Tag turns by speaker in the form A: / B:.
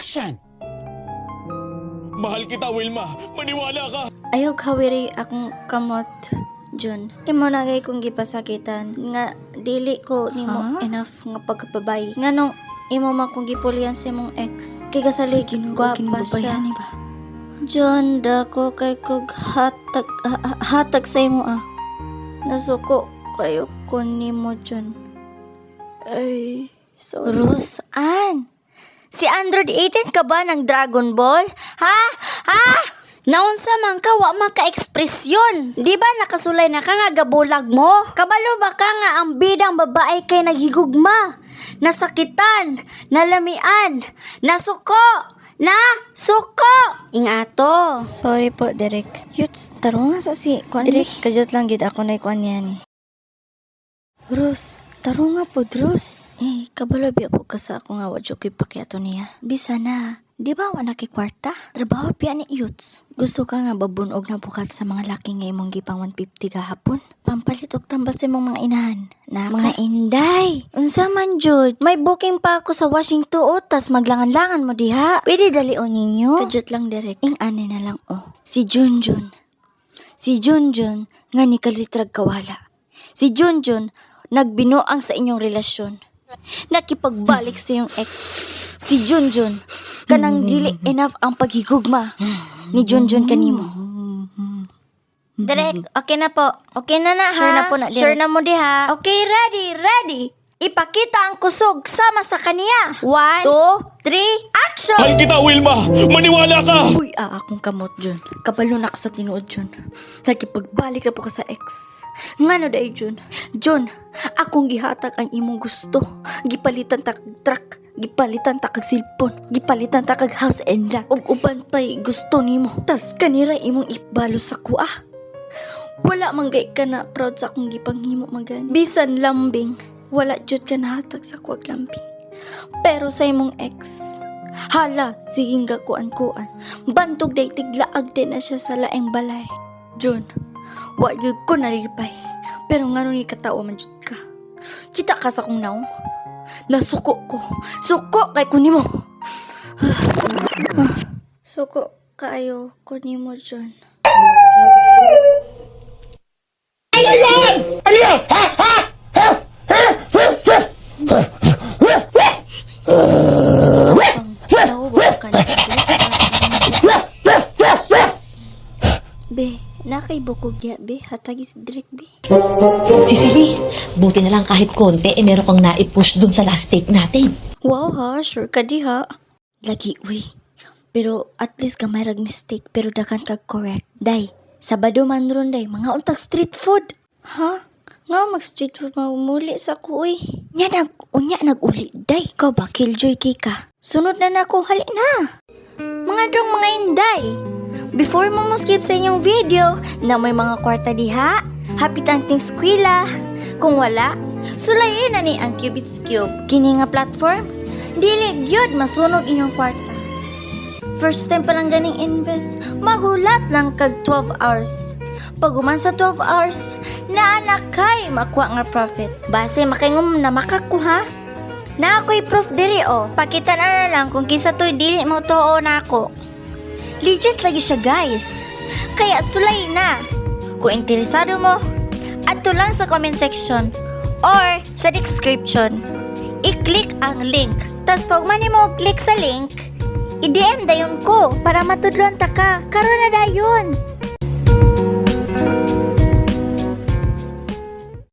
A: Action!
B: Mahal kita, Wilma. Maniwala ka.
C: Ayaw kawiri akong kamot, Jun. Imo na gay kong gipasakitan nga dili ko nimo enough nga pagkababay. Nganong imo man kong gipulian sa imong ex. Kay kasali ginuwa pa siya. Ba? Jun, dako kay kog hatag sa imo Nasuko kayo ko nimo, Jun. Ay, sorry. Roseanne! Si Android 18 ka ba ng Dragon Ball? Ha? Naunsa man ka, wa man ka ekspresyon. Di ba nakasulay na ka nga gabulag mo? Kabalo ba ka nga ang bidang babae kay naghigugma? Nasakitan, nalamian, nasuko! Ingato. Sorry po, Derek. Yuts, taro nga sa si Kuan. Derek, kajot lang gid ako na ikuan yan. Rose, taro nga po, Rose. Kabalo biya po ka sa ako nga wadyo ko'y pakyato niya. Bisa na. Di ba wala kay kwarta? Trabaho piya ni Yuts. Gusto ka nga babunog na bukat sa mga laki nga imong gipang 150 kahapon? Pampalit og tambal sa imong mga inahan. Mga inday! Unsa man jud? May booking pa ako sa Washington tas maglangan-langan mo diha. Pwede dalion ninyo? Kajot lang direct. Ing-ani na lang Si Junjun. Si Junjun nga ni kalitrag kawala. Si Junjun nagbinuang sa inyong relasyon. Nakipagbalik sa iyong ex. Si Junjun kanang dili enough ang paghigugma ni Junjun kanimo. Direk, okay na po. Okay na ha. Sure na po na, Direk. Sure na mo diha. Okay, ready. Ipakita ang kusog sama sa kaniya. 1, 2, 3, action!
B: Mahal kita, Wilma. Maniwala ka.
C: Uy, akong kamot, Jun. Kabalo na ako sa tinuod, Jun. Nakipagbalik na po ka sa ex. Ngano day, Jun? Jun, akong gihatag ang imong gusto. Gipalitan ta kag truck. Gipalitan ta kag cellphone. Gipalitan ta kag house and lot. Ug uban pa'y gusto nimo. Tas kanira imong ibalo sa kuha. Wala man gay ka na proud sa akong gipanghimo magani. Bisan lambing. Wala jud ka nahatag sa kuwag lambing. Pero sa imong ex, hala, siging gakuan-kuan. Bantog day tiglaag din na siya sa laing balay. Jun, wa jud ko nalipay. Pero ngano ni katao man jud ka. Kita ka sa kong naong. Nasuko ko. Suko kay kunimo. Suko kayo kunimo, Jun.
A: Ano yan? Ano yan? Ha?
C: Be, nakay bukog ya, be. Hatagis direct, be.
D: Cecily, buti na lang kahit konti, meron kang naipush dun sa last take natin.
C: Wow ha, sure ka di ha. Lagi, uy. Pero at least gamay rag mistake, pero dakan kag correct. Day, Sabado man ron day, mga untag street food. Ha? Nga mag-street food mamuli sa kuy. Unya nag-uli day. Ikaw ba, killjoy kika? Sunod na nako, hali na. Mga dong mga inday. Before mo skip sa inyong video na may mga kwarta diha, hapit ang ting skwila. Kung wala, sulayin na ni ang Cubits Cube. Kini nga platform, dili gyud masunog inyong kwarta. First time pa lang ganing invest, mahulat lang kag 12 hours. Pag uman sa 12 hours, naanakay makuha nga profit. Base makingom na makakuha. Na ako'y proof diri Pakita na lang kung kisa to'y dili mo too na ako. Legit lagi siya guys. Kaya sulay na. Kung interesado mo, adto lang sa comment section or sa description. I-click ang link. Tas pag man mo click sa link, i-DM dayon ko para matudlon ta ka. Karon na dayon.